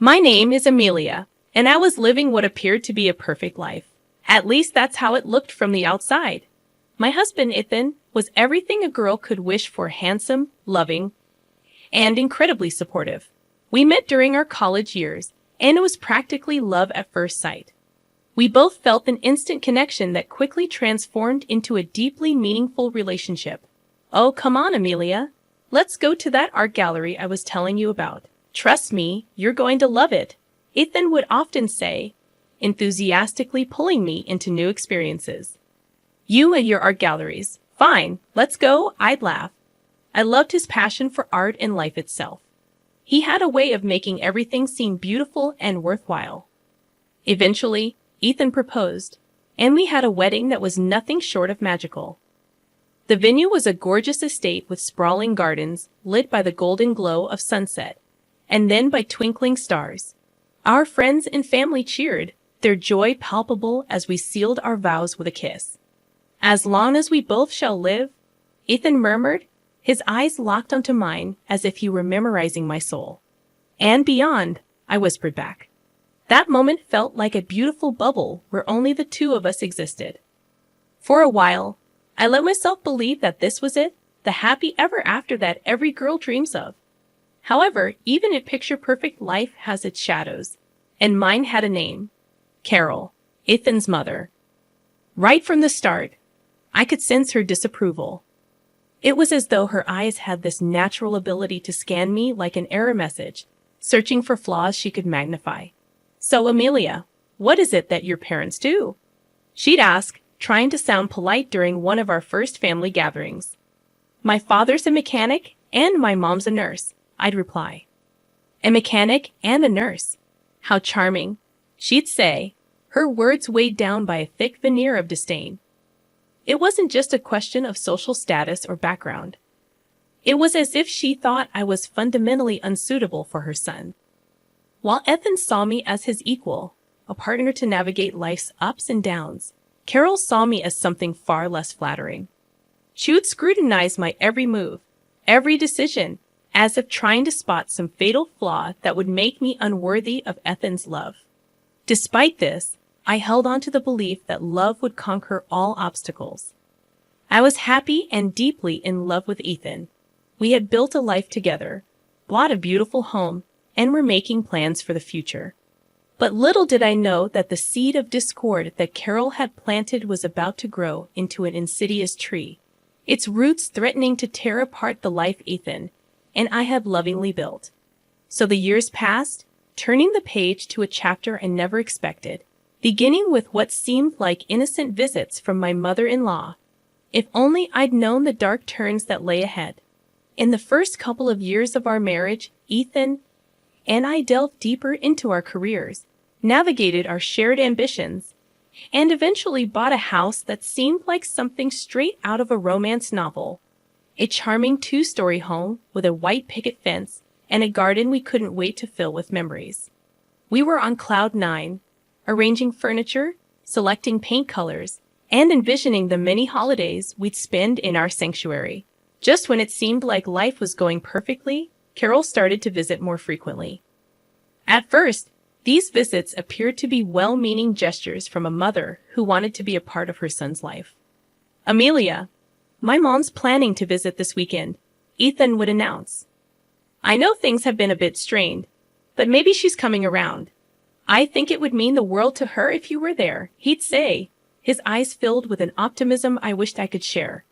My name is Amelia, and I was living what appeared to be a perfect life. At least that's how it looked from the outside. My husband, Ethan, was everything a girl could wish for: handsome, loving, and incredibly supportive. We met during our college years, and it was practically love at first sight. We both felt an instant connection that quickly transformed into a deeply meaningful relationship. Oh, come on, Amelia. Let's go to that art gallery I was telling you about. Trust me, you're going to love it, Ethan would often say, enthusiastically pulling me into new experiences. You and your art galleries. Fine, let's go, I'd laugh. I loved his passion for art and life itself. He had a way of making everything seem beautiful and worthwhile. Eventually, Ethan proposed, and we had a wedding that was nothing short of magical. The venue was a gorgeous estate with sprawling gardens lit by the golden glow of sunset, and then by twinkling stars. Our friends and family cheered, their joy palpable as we sealed our vows with a kiss. As long as we both shall live, Ethan murmured, his eyes locked onto mine as if he were memorizing my soul. And beyond, I whispered back. That moment felt like a beautiful bubble where only the two of us existed. For a while, I let myself believe that this was it, the happy ever after that every girl dreams of. However, even a picture-perfect life has its shadows, and mine had a name. Carol, Ethan's mother. Right from the start, I could sense her disapproval. It was as though her eyes had this natural ability to scan me like an error message, searching for flaws she could magnify. So, Amelia, what is it that your parents do? She'd ask, trying to sound polite during one of our first family gatherings. My father's a mechanic, and my mom's a nurse, I'd reply. A mechanic and a nurse. How charming, she'd say, her words weighed down by a thick veneer of disdain. It wasn't just a question of social status or background. It was as if she thought I was fundamentally unsuitable for her son. While Ethan saw me as his equal, a partner to navigate life's ups and downs, Carol saw me as something far less flattering. She would scrutinize my every move, every decision, as if trying to spot some fatal flaw that would make me unworthy of Ethan's love. Despite this, I held on to the belief that love would conquer all obstacles. I was happy and deeply in love with Ethan. We had built a life together, bought a beautiful home, and were making plans for the future. But little did I know that the seed of discord that Carol had planted was about to grow into an insidious tree, its roots threatening to tear apart the life Ethan and I had lovingly built. So the years passed, turning the page to a chapter I never expected, beginning with what seemed like innocent visits from my mother-in-law. If only I'd known the dark turns that lay ahead. In the first couple of years of our marriage, Ethan and I delved deeper into our careers, navigated our shared ambitions, and eventually bought a house that seemed like something straight out of a romance novel. A charming 2-story home with a white picket fence and a garden we couldn't wait to fill with memories. We were on cloud 9, arranging furniture, selecting paint colors, and envisioning the many holidays we'd spend in our sanctuary. Just when it seemed like life was going perfectly, Carol started to visit more frequently. At first, these visits appeared to be well-meaning gestures from a mother who wanted to be a part of her son's life. Amelia, my mom's planning to visit this weekend, Ethan would announce. I know things have been a bit strained, but maybe she's coming around. I think it would mean the world to her if you were there, he'd say, his eyes filled with an optimism I wished I could share.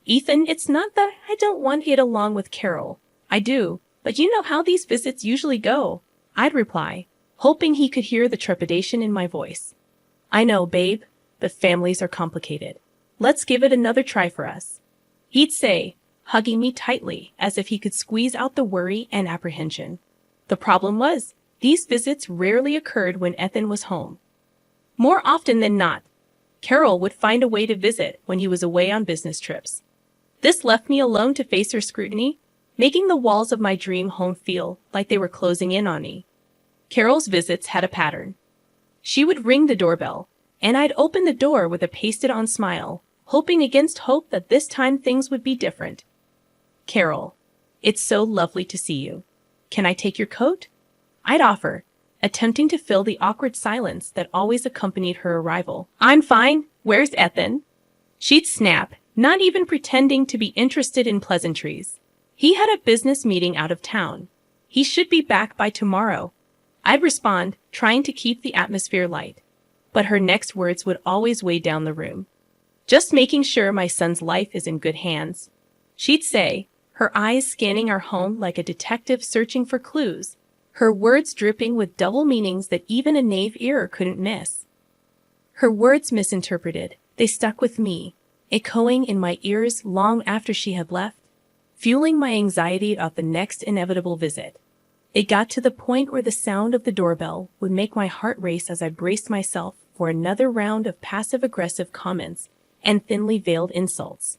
Ethan, it's not that I don't want to get along with Carol. I do, but you know how these visits usually go, I'd reply, hoping he could hear the trepidation in my voice. I know, babe, but families are complicated. Let's give it another try for us, he'd say, hugging me tightly as if he could squeeze out the worry and apprehension. The problem was, these visits rarely occurred when Ethan was home. More often than not, Carol would find a way to visit when he was away on business trips. This left me alone to face her scrutiny, making the walls of my dream home feel like they were closing in on me. Carol's visits had a pattern. She would ring the doorbell, and I'd open the door with a pasted-on smile, hoping against hope that this time things would be different. Carol, it's so lovely to see you. Can I take your coat? I'd offer, attempting to fill the awkward silence that always accompanied her arrival. I'm fine. Where's Ethan? She'd snap, not even pretending to be interested in pleasantries. He had a business meeting out of town. He should be back by tomorrow. I'd respond, trying to keep the atmosphere light. But her next words would always weigh down the room. Just making sure my son's life is in good hands. She'd say, her eyes scanning our home like a detective searching for clues, her words dripping with double meanings that even a naive ear couldn't miss. Her words misinterpreted, they stuck with me, echoing in my ears long after she had left, fueling my anxiety about the next inevitable visit. It got to the point where the sound of the doorbell would make my heart race as I braced myself for another round of passive-aggressive comments and thinly veiled insults.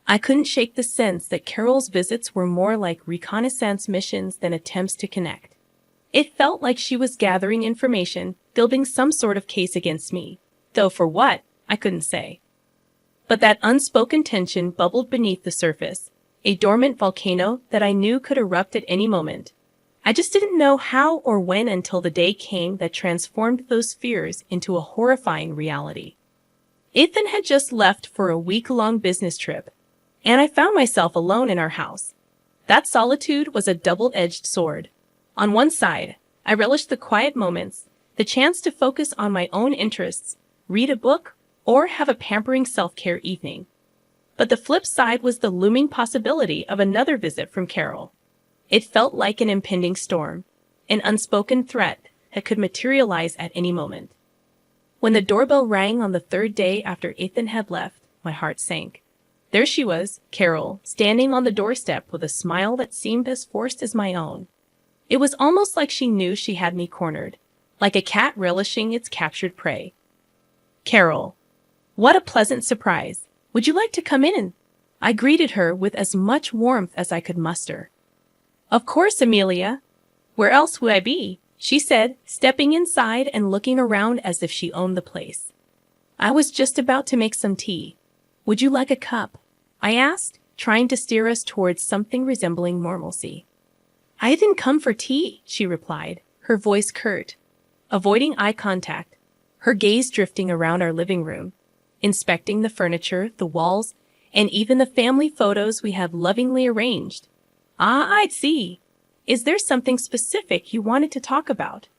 I couldn't shake the sense that Carol's visits were more like reconnaissance missions than attempts to connect. It felt like she was gathering information, building some sort of case against me, though for what, I couldn't say. But that unspoken tension bubbled beneath the surface, a dormant volcano that I knew could erupt at any moment. I just didn't know how or when until the day came that transformed those fears into a horrifying reality. Ethan had just left for a week-long business trip, and I found myself alone in our house. That solitude was a double-edged sword. On one side, I relished the quiet moments, the chance to focus on my own interests, read a book, or have a pampering self-care evening. But the flip side was the looming possibility of another visit from Carol. It felt like an impending storm, an unspoken threat that could materialize at any moment. When the doorbell rang on the third day after Ethan had left, my heart sank. There she was, Carol, standing on the doorstep with a smile that seemed as forced as my own. It was almost like she knew she had me cornered, like a cat relishing its captured prey. Carol. What a pleasant surprise. Would you like to come in? I greeted her with as much warmth as I could muster. Of course, Amelia. Where else would I be? She said, stepping inside and looking around as if she owned the place. I was just about to make some tea. Would you like a cup? I asked, trying to steer us towards something resembling normalcy. I didn't come for tea, she replied, her voice curt. Avoiding eye contact, her gaze drifting around our living room, inspecting the furniture, the walls, and even the family photos we had lovingly arranged. Ah, I'd see. Is there something specific you wanted to talk about?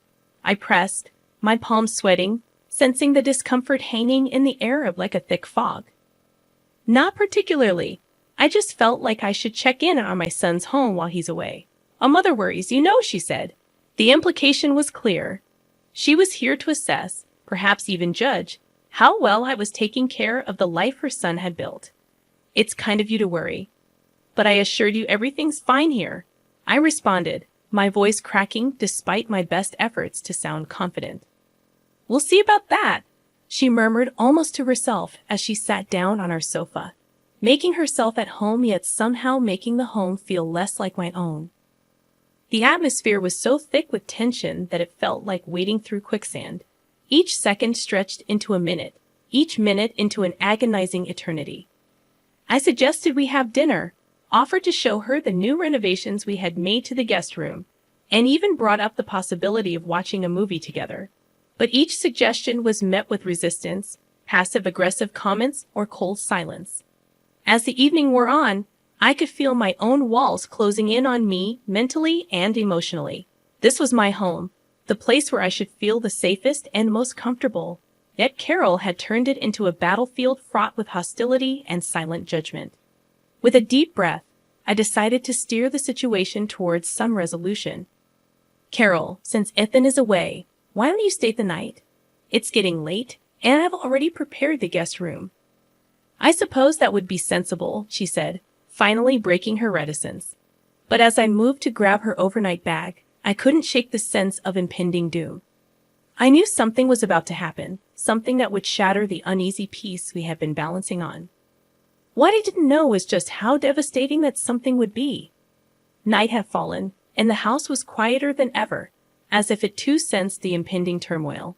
I pressed, my palms sweating, sensing the discomfort hanging in the air like a thick fog. Not particularly. I just felt like I should check in on my son's home while he's away. A mother worries, you know, she said. The implication was clear. She was here to assess, perhaps even judge, how well I was taking care of the life her son had built. It's kind of you to worry. But I assured you everything's fine here. I responded, my voice cracking despite my best efforts to sound confident. We'll see about that, she murmured almost to herself as she sat down on our sofa, making herself at home yet somehow making the home feel less like my own. The atmosphere was so thick with tension that it felt like wading through quicksand. Each second stretched into a minute, each minute into an agonizing eternity. I suggested we have dinner, offered to show her the new renovations we had made to the guest room, and even brought up the possibility of watching a movie together. But each suggestion was met with resistance, passive-aggressive comments, or cold silence. As the evening wore on, I could feel my own walls closing in on me mentally and emotionally. This was my home, the place where I should feel the safest and most comfortable. Yet Carol had turned it into a battlefield fraught with hostility and silent judgment. With a deep breath, I decided to steer the situation towards some resolution. Carol, since Ethan is away, why don't you stay the night? It's getting late, and I've already prepared the guest room. I suppose that would be sensible, she said, finally breaking her reticence. But as I moved to grab her overnight bag, I couldn't shake the sense of impending doom. I knew something was about to happen, something that would shatter the uneasy peace we had been balancing on. What I didn't know was just how devastating that something would be. Night had fallen, and the house was quieter than ever, as if it too sensed the impending turmoil.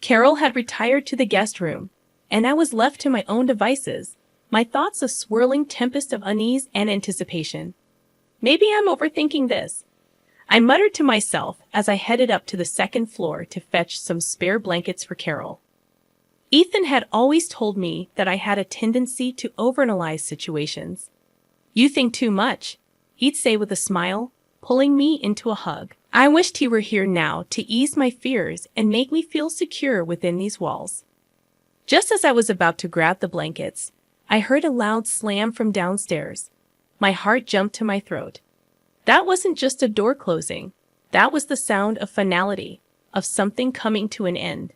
Carol had retired to the guest room, and I was left to my own devices, my thoughts a swirling tempest of unease and anticipation. Maybe I'm overthinking this. I muttered to myself as I headed up to the second floor to fetch some spare blankets for Carol. Ethan had always told me that I had a tendency to overanalyze situations. "You think too much," he'd say with a smile, pulling me into a hug. I wished he were here now to ease my fears and make me feel secure within these walls. Just as I was about to grab the blankets, I heard a loud slam from downstairs. My heart jumped to my throat. That wasn't just a door closing. That was the sound of finality, of something coming to an end.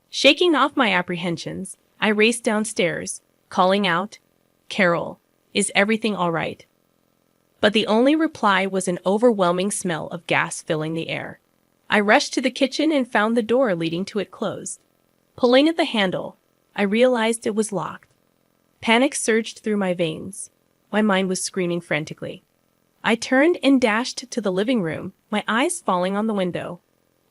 Shaking off my apprehensions, I raced downstairs, calling out, "Carol, is everything all right?" But the only reply was an overwhelming smell of gas filling the air. I rushed to the kitchen and found the door leading to it closed. Pulling at the handle, I realized it was locked. Panic surged through my veins. My mind was screaming frantically. I turned and dashed to the living room, my eyes falling on the window.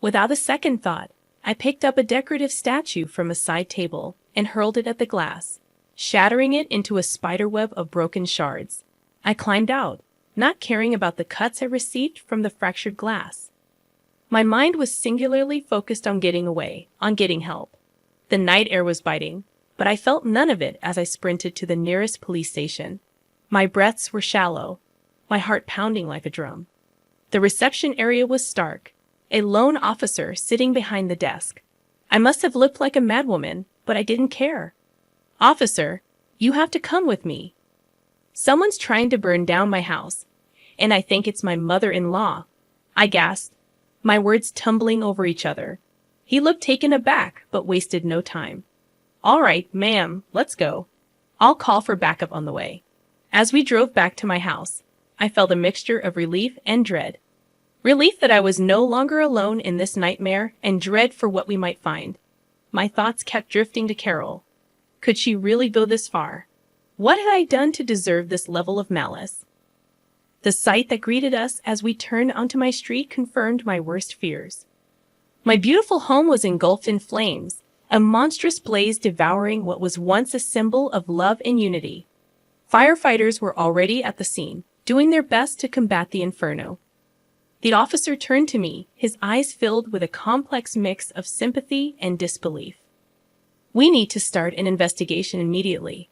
Without a second thought, I picked up a decorative statue from a side table and hurled it at the glass, shattering it into a spiderweb of broken shards. I climbed out, not caring about the cuts I received from the fractured glass. My mind was singularly focused on getting away, on getting help. The night air was biting, but I felt none of it as I sprinted to the nearest police station. My breaths were shallow, my heart pounding like a drum. The reception area was stark, a lone officer sitting behind the desk. I must have looked like a madwoman, but I didn't care. "Officer, you have to come with me. Someone's trying to burn down my house, and I think it's my mother-in-law," I gasped, my words tumbling over each other. He looked taken aback, but wasted no time. "All right, ma'am, let's go. I'll call for backup on the way." As we drove back to my house, I felt a mixture of relief and dread. Relief that I was no longer alone in this nightmare, and dread for what we might find. My thoughts kept drifting to Carol. Could she really go this far? What had I done to deserve this level of malice? The sight that greeted us as we turned onto my street confirmed my worst fears. My beautiful home was engulfed in flames, a monstrous blaze devouring what was once a symbol of love and unity. Firefighters were already at the scene, doing their best to combat the inferno. The officer turned to me, his eyes filled with a complex mix of sympathy and disbelief. "We need to start an investigation immediately.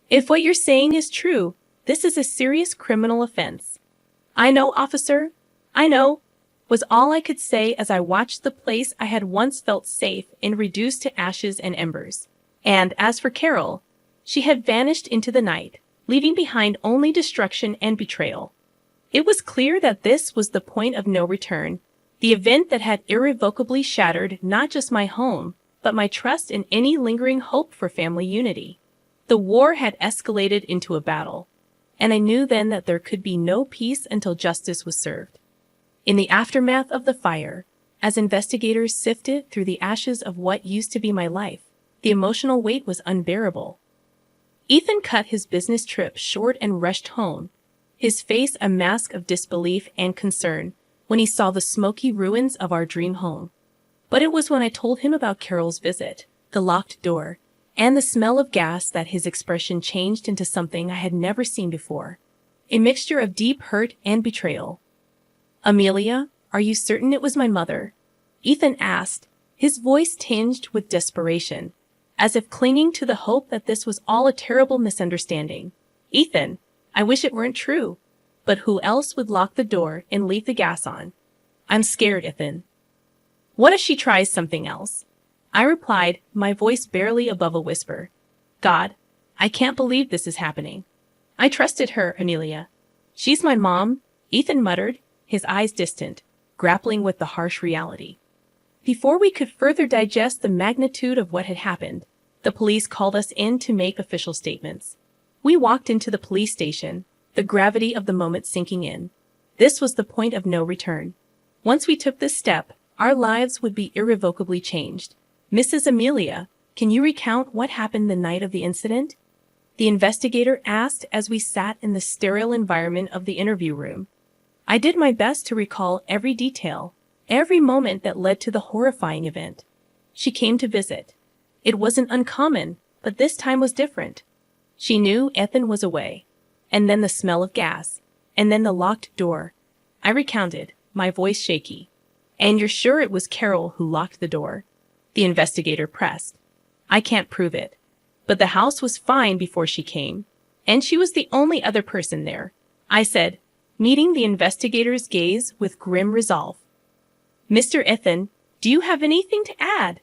If what you're saying is true, this is a serious criminal offense." "I know, officer. I know," was all I could say as I watched the place I had once felt safe in reduced to ashes and embers. And as for Carol, she had vanished into the night, leaving behind only destruction and betrayal. It was clear that this was the point of no return, the event that had irrevocably shattered not just my home, but my trust in any lingering hope for family unity. The war had escalated into a battle, and I knew then that there could be no peace until justice was served. In the aftermath of the fire, as investigators sifted through the ashes of what used to be my life, the emotional weight was unbearable. Ethan cut his business trip short and rushed home, his face a mask of disbelief and concern when he saw the smoky ruins of our dream home. But it was when I told him about Carol's visit, the locked door, and the smell of gas that his expression changed into something I had never seen before, a mixture of deep hurt and betrayal. "Amelia, are you certain it was my mother?" Ethan asked, his voice tinged with desperation, as if clinging to the hope that this was all a terrible misunderstanding. "Ethan, I wish it weren't true. But who else would lock the door and leave the gas on? I'm scared, Ethan." "What if she tries something else?" I replied, my voice barely above a whisper. "God, I can't believe this is happening. I trusted her, Amelia." "She's my mom," Ethan muttered, his eyes distant, grappling with the harsh reality. Before we could further digest the magnitude of what had happened, the police called us in to make official statements. We walked into the police station, the gravity of the moment sinking in. This was the point of no return. Once we took this step, our lives would be irrevocably changed. "Mrs. Amelia, can you recount what happened the night of the incident?" The investigator asked as we sat in the sterile environment of the interview room. I did my best to recall every detail, every moment that led to the horrifying event. She came to visit. It wasn't uncommon, but this time was different. She knew Ethan was away, and then the smell of gas, and then the locked door. I recounted, my voice shaky. And you're sure it was Carol who locked the door? The investigator pressed. I can't prove it. But the house was fine before she came. And she was the only other person there, I said, meeting the investigator's gaze with grim resolve. Mr. Ethan, do you have anything to add?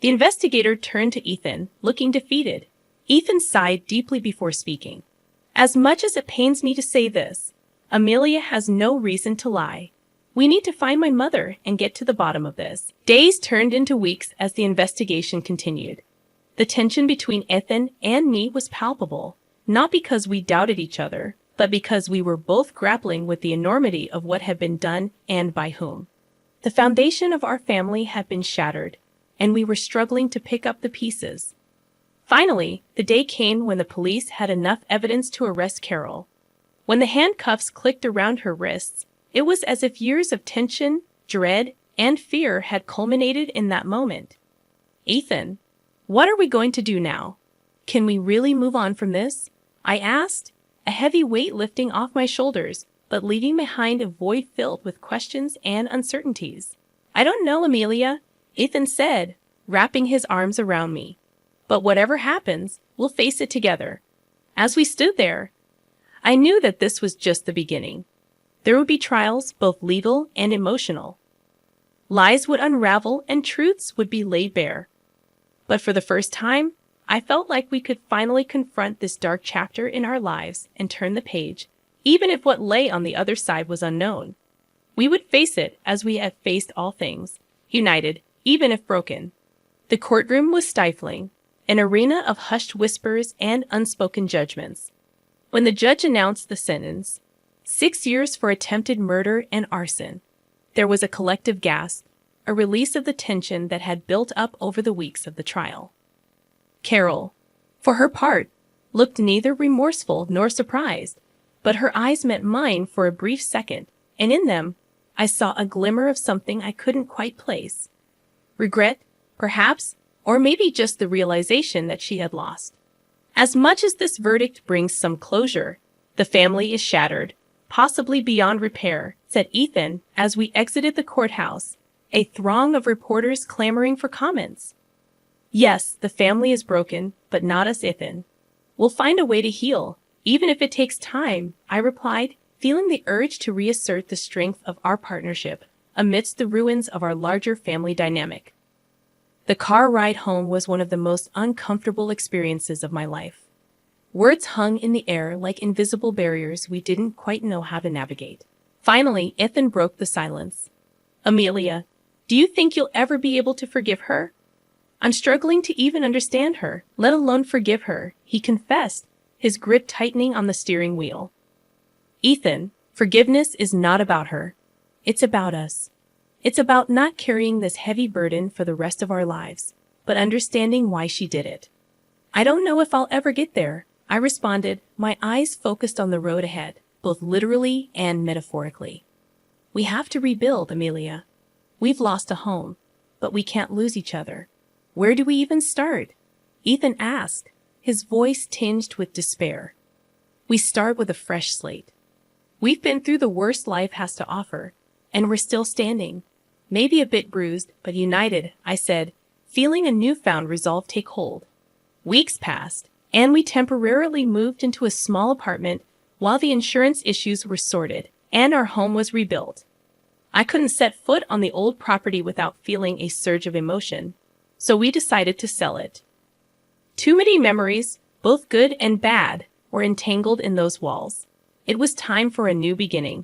The investigator turned to Ethan, looking defeated. Ethan sighed deeply before speaking. As much as it pains me to say this, Amelia has no reason to lie. We need to find my mother and get to the bottom of this. Days turned into weeks as the investigation continued. The tension between Ethan and me was palpable, not because we doubted each other, but because we were both grappling with the enormity of what had been done and by whom. The foundation of our family had been shattered, and we were struggling to pick up the pieces. Finally, the day came when the police had enough evidence to arrest Carol. When the handcuffs clicked around her wrists, it was as if years of tension, dread, and fear had culminated in that moment. Ethan, what are we going to do now? Can we really move on from this? I asked, a heavy weight lifting off my shoulders, but leaving behind a void filled with questions and uncertainties. I don't know, Amelia, Ethan said, wrapping his arms around me. But whatever happens, we'll face it together. As we stood there, I knew that this was just the beginning. There would be trials, both legal and emotional. Lies would unravel and truths would be laid bare. But for the first time, I felt like we could finally confront this dark chapter in our lives and turn the page, even if what lay on the other side was unknown. We would face it as we had faced all things, united, even if broken. The courtroom was stifling, an arena of hushed whispers and unspoken judgments. When the judge announced the sentence, 6 years for attempted murder and arson, there was a collective gasp, a release of the tension that had built up over the weeks of the trial. Carol, for her part, looked neither remorseful nor surprised, but her eyes met mine for a brief second, and in them, I saw a glimmer of something I couldn't quite place. Regret, perhaps, or maybe just the realization that she had lost. As much as this verdict brings some closure, the family is shattered, possibly beyond repair, said Ethan as we exited the courthouse, a throng of reporters clamoring for comments. Yes, the family is broken, but not us, Ethan. We'll find a way to heal, even if it takes time, I replied, feeling the urge to reassert the strength of our partnership amidst the ruins of our larger family dynamic. The car ride home was one of the most uncomfortable experiences of my life. Words hung in the air like invisible barriers we didn't quite know how to navigate. Finally, Ethan broke the silence. Amelia, do you think you'll ever be able to forgive her? I'm struggling to even understand her, let alone forgive her, he confessed, his grip tightening on the steering wheel. Ethan, forgiveness is not about her. It's about us. It's about not carrying this heavy burden for the rest of our lives, but understanding why she did it. I don't know if I'll ever get there, I responded, my eyes focused on the road ahead, both literally and metaphorically. We have to rebuild, Amelia. We've lost a home, but we can't lose each other. Where do we even start? Ethan asked, his voice tinged with despair. We start with a fresh slate. We've been through the worst life has to offer, and we're still standing. Maybe a bit bruised, but united, I said, feeling a newfound resolve take hold. Weeks passed, and we temporarily moved into a small apartment while the insurance issues were sorted and our home was rebuilt. I couldn't set foot on the old property without feeling a surge of emotion, so we decided to sell it. Too many memories, both good and bad, were entangled in those walls. It was time for a new beginning.